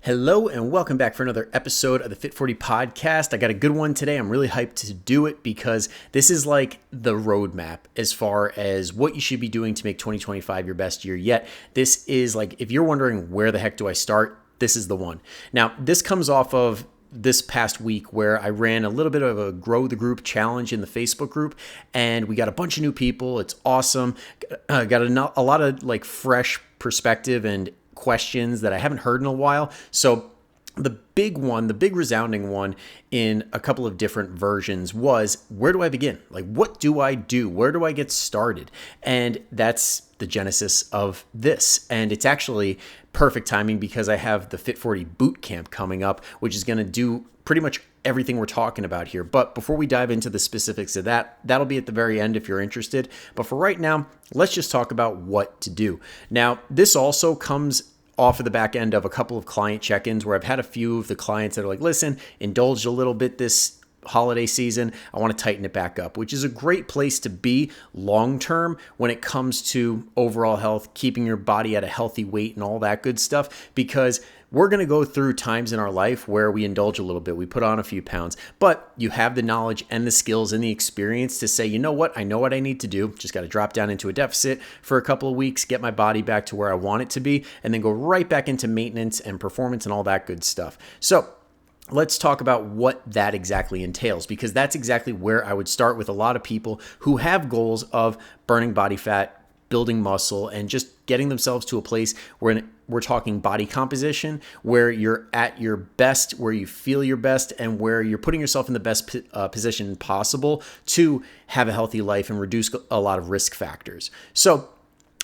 Hello and welcome back for another episode of the Fit 40 podcast. I got a good one today. I'm really hyped to do it because this is like the roadmap as far as what you should be doing to make 2025 your best year yet. This is like, if you're wondering where the heck do I start, this is the one. Now, this comes off of this past week where I ran a little bit of a grow the group challenge in the Facebook group, and we got a bunch of new people. It's awesome. Got a lot of like fresh perspective and questions that I haven't heard in a while. So the big resounding one in a couple of different versions was, where do I begin? Like, what do I do? Where do I get started? And that's the genesis of this. And it's actually perfect timing because I have the Fit 40 boot camp coming up, which is going to do pretty much everything we're talking about here. But before we dive into the specifics of that, that'll be at the very end if you're interested. But for right now, let's just talk about what to do. Now, this also comes off of the back end of a couple of client check-ins where I've had a few of the clients that are like, listen, indulged a little bit this holiday season. I want to tighten it back up, which is a great place to be long-term when it comes to overall health, keeping your body at a healthy weight and all that good stuff, because we're going to go through times in our life where we indulge a little bit. We put on a few pounds, but you have the knowledge and the skills and the experience to say, you know what? I know what I need to do. Just got to drop down into a deficit for a couple of weeks, get my body back to where I want it to be, and then go right back into maintenance and performance and all that good stuff. So let's talk about what that exactly entails, because that's exactly where I would start with a lot of people who have goals of burning body fat, building muscle, and just getting themselves to a place where we're talking body composition, where you're at your best, where you feel your best, and where you're putting yourself in the best position possible to have a healthy life and reduce a lot of risk factors. So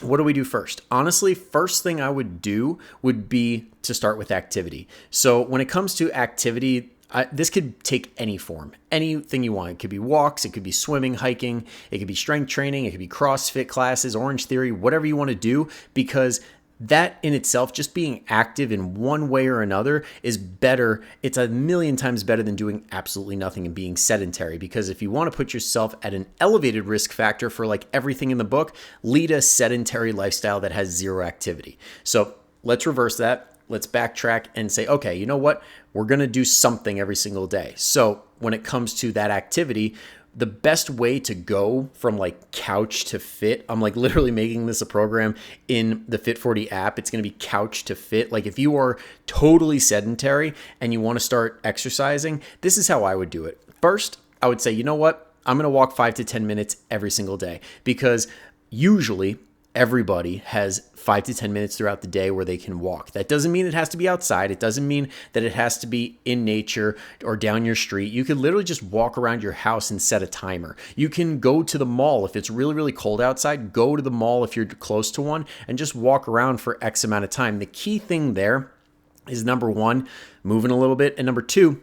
what do we do first? Honestly, first thing I would do would be to start with activity. So when it comes to activity, this could take any form, anything you want. It could be walks, it could be swimming, hiking, it could be strength training, it could be CrossFit classes, Orange Theory, whatever you want to do, because that in itself, just being active in one way or another is better. It's a million times better than doing absolutely nothing and being sedentary. Because if you want to put yourself at an elevated risk factor for like everything in the book, lead a sedentary lifestyle that has zero activity. So let's reverse that. Let's backtrack and say, okay, you know what? We're going to do something every single day. So when it comes to that activity, the best way to go from like couch to fit, I'm like literally making this a program in the Fit 40 app. It's going to be couch to fit. Like if you are totally sedentary and you want to start exercising, this is how I would do it. First, I would say, you know what? I'm going to walk 5 to 10 minutes every single day, because usually everybody has 5 to 10 minutes throughout the day where they can walk. That doesn't mean it has to be outside. It doesn't mean that it has to be in nature or down your street. You could literally just walk around your house and set a timer. You can go to the mall. If it's really, really cold outside, go to the mall if you're close to one and just walk around for X amount of time. The key thing there is, number one, moving a little bit, and number two,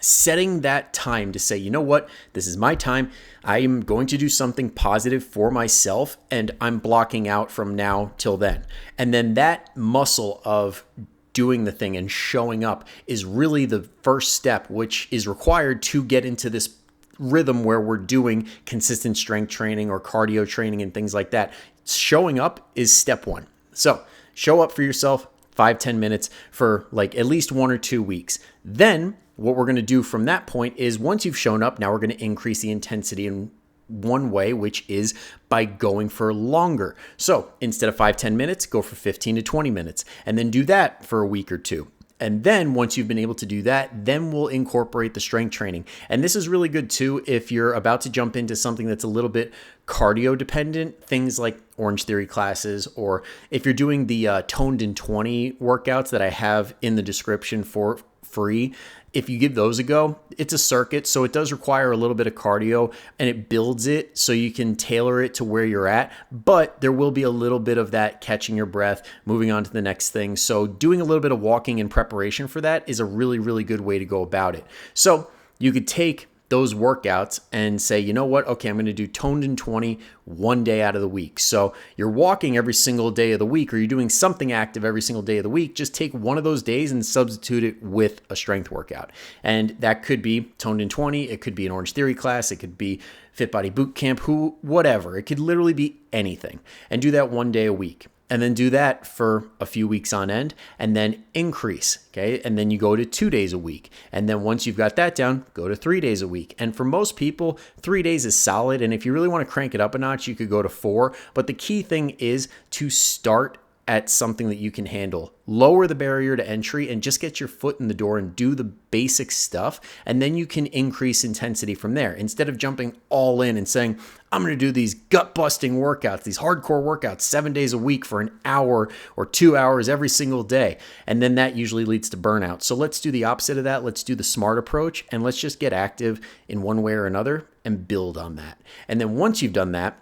setting that time to say, you know what, this is my time. I am going to do something positive for myself, and I'm blocking out from now till then. And then that muscle of doing the thing and showing up is really the first step, which is required to get into this rhythm where we're doing consistent strength training or cardio training and things like that. Showing up is step one. So show up for yourself 5-10 minutes for like at least 1 or 2 weeks. Then what we're going to do from that point is, once you've shown up, now we're going to increase the intensity in one way, which is by going for longer. So instead of 5-10 minutes, go for 15 to 20 minutes, and then do that for a week or two. And then once you've been able to do that, then we'll incorporate the strength training. And this is really good too if you're about to jump into something that's a little bit cardio dependent, things like Orange Theory classes, or if you're doing the Toned in 20 workouts that I have in the description for free. If you give those a go, it's a circuit, so it does require a little bit of cardio, and it builds it so you can tailor it to where you're at, but there will be a little bit of that catching your breath, moving on to the next thing. So doing a little bit of walking in preparation for that is a really, really good way to go about it. So you could take those workouts and say, you know what? Okay, I'm going to do Toned in 20 one day out of the week. So you're walking every single day of the week, or you're doing something active every single day of the week. Just take one of those days and substitute it with a strength workout. And that could be Toned in 20. It could be an Orange Theory class. It could be Fit Body Boot Camp, whatever. It could literally be anything. And do that one day a week. and then do that for a few weeks on end, and then increase, okay? And then you go to 2 days a week. And then once you've got that down, go to 3 days a week. And for most people, 3 days is solid. And if you really want to crank it up a notch, you could go to 4. But the key thing is to start at something that you can handle. Lower the barrier to entry and just get your foot in the door and do the basic stuff. And then you can increase intensity from there. Instead of jumping all in and saying, I'm going to do these gut-busting workouts, these hardcore workouts 7 days a week for an hour or 2 hours every single day. And then that usually leads to burnout. So let's do the opposite of that. Let's do the smart approach and let's just get active in one way or another and build on that. And then once you've done that,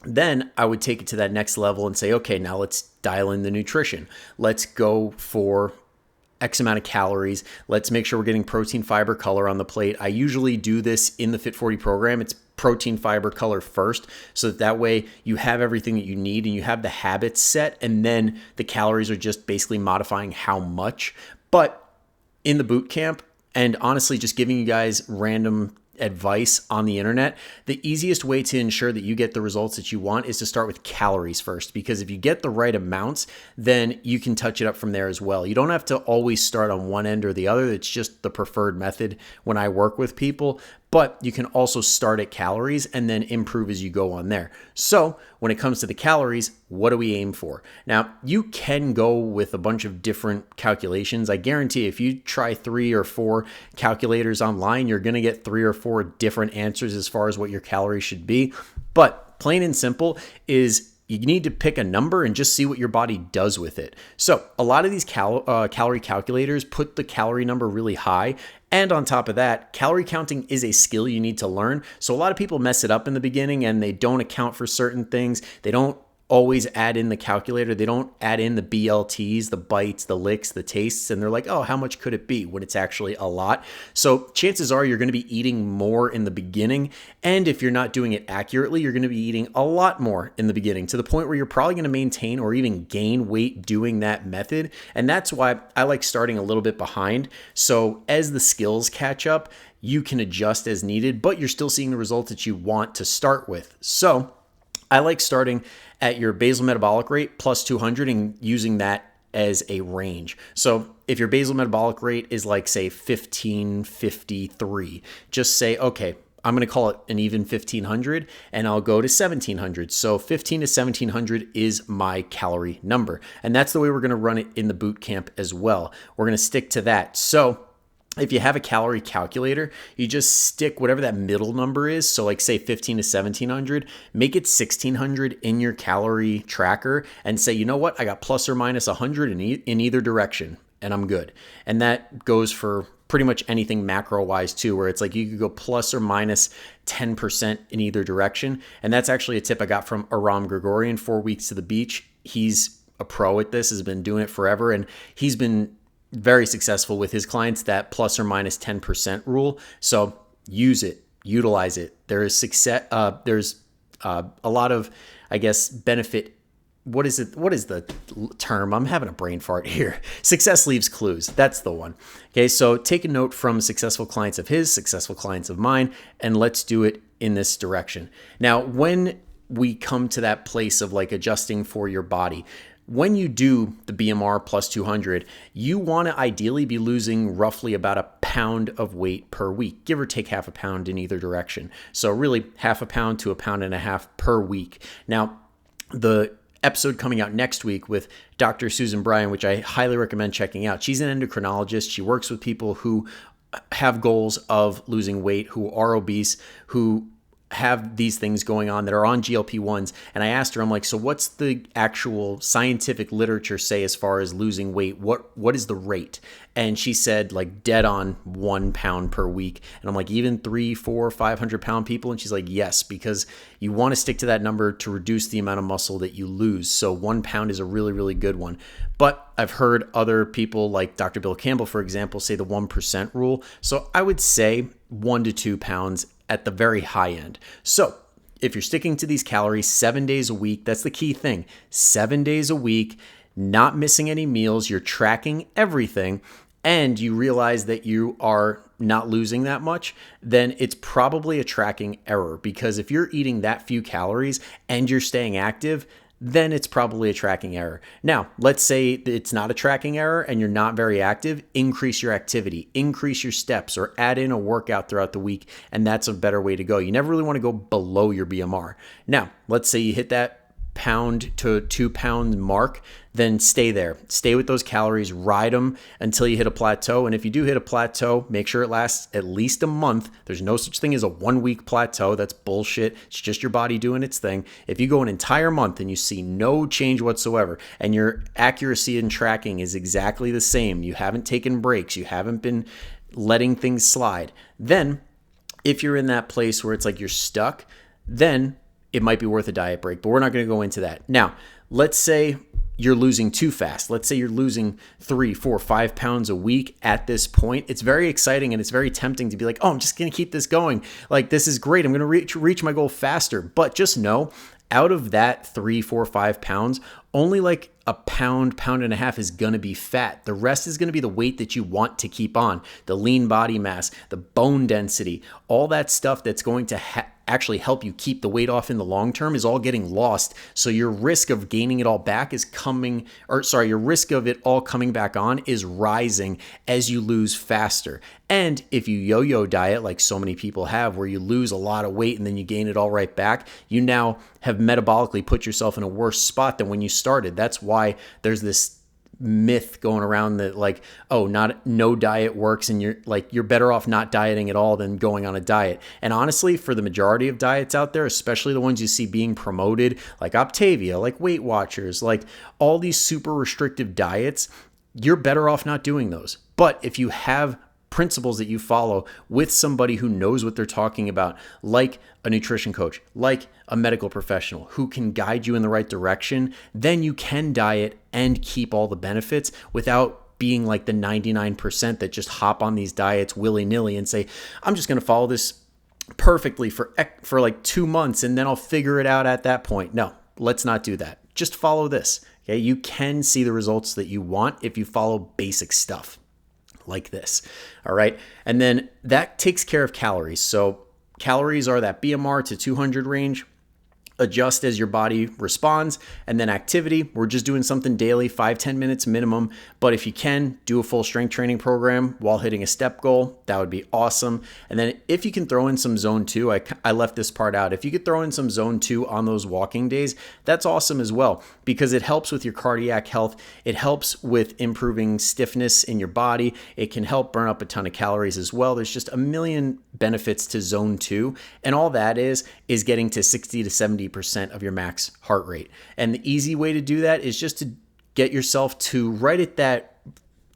then I would take it to that next level and say, okay, now let's dial in the nutrition. Let's go for X amount of calories. Let's make sure we're getting protein, fiber, color on the plate. I usually do this in the Fit40 program. It's protein, fiber, color first, so that way you have everything that you need and you have the habits set, and then the calories are just basically modifying how much. But in the boot camp, and honestly, just giving you guys random advice on the internet, the easiest way to ensure that you get the results that you want is to start with calories first, because if you get the right amounts, then you can touch it up from there as well. You don't have to always start on one end or the other. It's just the preferred method when I work with people, but you can also start at calories and then improve as you go on there. So when it comes to the calories, what do we aim for? Now, you can go with a bunch of different calculations. I guarantee if you try 3 or 4 calculators online, you're going to get 3 or 4 different answers as far as what your calories should be. But plain and simple is you need to pick a number and just see what your body does with it. So a lot of these calorie calculators put the calorie number really high. And on top of that, calorie counting is a skill you need to learn. So a lot of people mess it up in the beginning and they don't account for certain things. They don't always add in the calculator. They don't add in the BLTs, the bites, the licks, the tastes, and they're like, oh, how much could it be, when it's actually a lot. So chances are you're going to be eating more in the beginning. And if you're not doing it accurately, you're going to be eating a lot more in the beginning, to the point where you're probably going to maintain or even gain weight doing that method. And that's why I like starting a little bit behind. So as the skills catch up, you can adjust as needed, but you're still seeing the results that you want to start with. So I like starting at your basal metabolic rate plus 200 and using that as a range. So if your basal metabolic rate is like, say, 1553, just say, okay, I'm going to call it an even 1500 and I'll go to 1700. So 15 to 1700 is my calorie number. And that's the way we're going to run it in the boot camp as well. We're going to stick to that. So if you have a calorie calculator, you just stick whatever that middle number is. So like, say 15 to 1700, make it 1600 in your calorie tracker and say, you know what? I got plus or minus 100 in either direction and I'm good. And that goes for pretty much anything macro wise too, where it's like you could go plus or minus 10% in either direction. And that's actually a tip I got from Aram Grigorian, 4 Weeks to the Beach. He's a pro at this, has been doing it forever. And he's been very successful with his clients, that plus or minus 10% rule. So use it, utilize it. There is success. There's a lot of, I guess, benefit. What is it? What is the term? I'm having a brain fart here. Success leaves clues. That's the one. Okay. So take a note from successful clients of his, successful clients of mine, and let's do it in this direction. Now, when we come to that place of like adjusting for your body, when you do the BMR plus 200, you want to ideally be losing roughly about a pound of weight per week, give or take half a pound in either direction. So really half a pound to a pound and a half per week. Now, the episode coming out next week with Dr. Susan Bryan, which I highly recommend checking out. She's an endocrinologist. She works with people who have goals of losing weight, who are obese, who have these things going on, that are on GLP-1s. And I asked her, I'm like, so what's the actual scientific literature say as far as losing weight? What is the rate? And she said like dead on 1 pound per week. And I'm like, even 300, 400, 500 pound people? And she's like, yes, because you want to stick to that number to reduce the amount of muscle that you lose. So 1 pound is a really, really good one. But I've heard other people like Dr. Bill Campbell, for example, say the 1% rule. So I would say 1 to 2 pounds at the very high end. So if you're sticking to these calories 7 days a week, that's the key thing. 7 days a week, not missing any meals, you're tracking everything, and you realize that you are not losing that much, then it's probably a tracking error. Because if you're eating that few calories and you're staying active, then it's probably a tracking error. Now, let's say it's not a tracking error and you're not very active, increase your activity, increase your steps, or add in a workout throughout the week, and that's a better way to go. You never really want to go below your BMR. Now, let's say you hit that pound to 2 pound mark, then stay there. Stay with those calories, ride them until you hit a plateau. And if you do hit a plateau, make sure it lasts at least a month. There's no such thing as a 1 week plateau. That's bullshit. It's just your body doing its thing. If you go an entire month and you see no change whatsoever and your accuracy in tracking is exactly the same, you haven't taken breaks, you haven't been letting things slide, then if you're in that place where it's like you're stuck, then it might be worth a diet break, but we're not going to go into that. Now, let's say you're losing too fast. Let's say you're losing 3, 4, 5 pounds a week at this point. It's very exciting and it's very tempting to be like, oh, I'm just going to keep this going. Like, this is great. I'm going to reach my goal faster. But just know, out of that 3, 4, 5 pounds, only like a pound, pound and a half is going to be fat. The rest is going to be the weight that you want to keep on, the lean body mass, the bone density, all that stuff that's going to actually help you keep the weight off in the long term is all getting lost. So your risk of gaining it all back is your risk of it all coming back on is rising as you lose faster. And if you yo-yo diet like so many people have, where you lose a lot of weight and then you gain it all right back, you now have metabolically put yourself in a worse spot than when you started. That's why there's this myth going around that like, oh, no diet works and you're better off not dieting at all than going on a diet. And honestly, for the majority of diets out there, especially the ones you see being promoted, like Optavia, like Weight Watchers, like all these super restrictive diets, you're better off not doing those. But if you have principles that you follow with somebody who knows what they're talking about, like a nutrition coach, like a medical professional who can guide you in the right direction, then you can diet and keep all the benefits without being like the 99% that just hop on these diets willy-nilly and say, I'm just going to follow this perfectly for like 2 months and then I'll figure it out at that point. No, let's not do that. Just follow this. Okay, you can see the results that you want if you follow basic stuff like this. All right. And then that takes care of calories. So calories are that BMR to 200 range. Adjust as your body responds. And then activity, we're just doing something daily, 5-10 minutes minimum. But if you can, do a full strength training program while hitting a step goal, that would be awesome. And then if you can throw in some zone 2, I left this part out. If you could throw in some zone 2 on those walking days, that's awesome as well, because it helps with your cardiac health. It helps with improving stiffness in your body. It can help burn up a ton of calories as well. There's just a million benefits to zone 2. And all that is getting to 60 to 70% of your max heart rate. And the easy way to do that is just to get yourself to right at that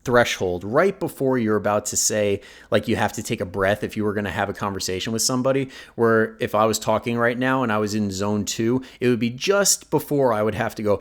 threshold, right before you're about to say, like, you have to take a breath if you were going to have a conversation with somebody, where if I was talking right now and I was in zone 2, it would be just before I would have to go.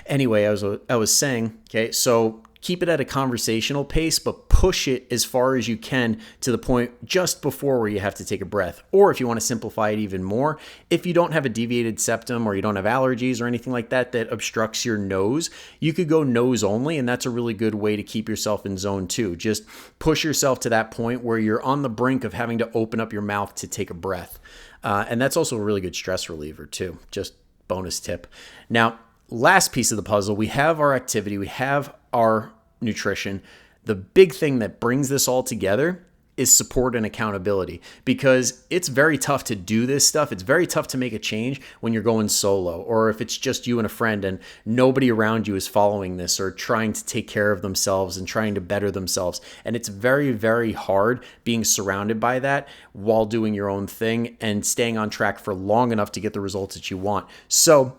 Anyway, I was saying, okay, so keep it at a conversational pace, but push it as far as you can to the point just before where you have to take a breath. Or if you want to simplify it even more, if you don't have a deviated septum or you don't have allergies or anything like that that obstructs your nose, you could go nose only, and that's a really good way to keep yourself in zone 2. Just push yourself to that point where you're on the brink of having to open up your mouth to take a breath. And that's also a really good stress reliever too. Just bonus tip. Now, last piece of the puzzle, we have our activity, we have our nutrition. The big thing that brings this all together is support and accountability, because it's very tough to do this stuff. It's very tough to make a change when you're going solo, or if it's just you and a friend and nobody around you is following this or trying to take care of themselves and trying to better themselves. And it's very, very hard being surrounded by that while doing your own thing and staying on track for long enough to get the results that you want. So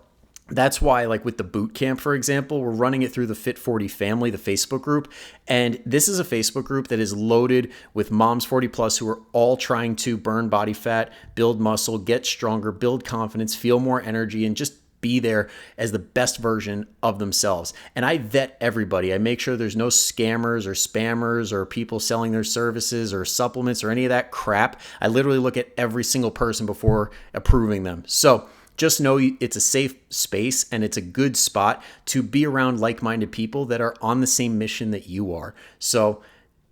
that's why, like with the boot camp, for example, we're running it through the Fit 40 family, the Facebook group. And this is a Facebook group that is loaded with moms 40 plus who are all trying to burn body fat, build muscle, get stronger, build confidence, feel more energy, and just be there as the best version of themselves. And I vet everybody. I make sure there's no scammers or spammers or people selling their services or supplements or any of that crap. I literally look at every single person before approving them. So just know it's a safe space and it's a good spot to be around like-minded people that are on the same mission that you are. So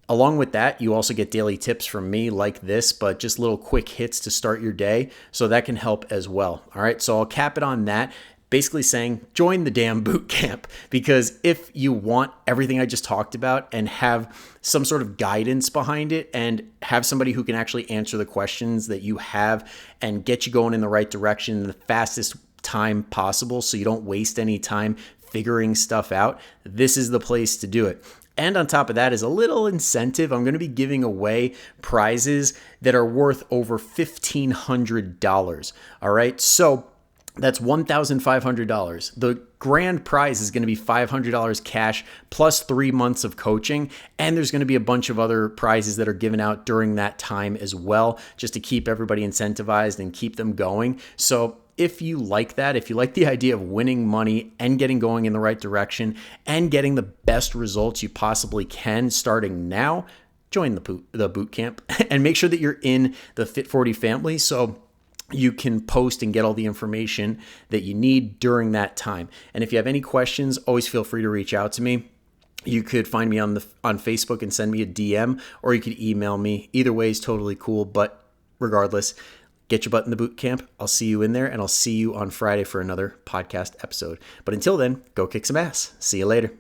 along with that, you also get daily tips from me like this, but just little quick hits to start your day. So that can help as well. All right. So I'll cap it on that. basically saying join the damn boot camp, because if you want everything I just talked about and have some sort of guidance behind it and have somebody who can actually answer the questions that you have and get you going in the right direction in the fastest time possible so you don't waste any time figuring stuff out, this is the place to do it. And on top of that is a little incentive. I'm going to be giving away prizes that are worth over $1,500. All right. So that's $1,500. The grand prize is going to be $500 cash plus 3 months of coaching. And there's going to be a bunch of other prizes that are given out during that time as well, just to keep everybody incentivized and keep them going. So if you like that, if you like the idea of winning money and getting going in the right direction and getting the best results you possibly can starting now, join the boot camp and make sure that you're in the Fit 40 family so you can post and get all the information that you need during that time. And if you have any questions, always feel free to reach out to me. You could find me on Facebook and send me a DM, or you could email me. Either way is totally cool, but regardless, get your butt in the boot camp. I'll see you in there, and I'll see you on Friday for another podcast episode. But until then, go kick some ass. See you later.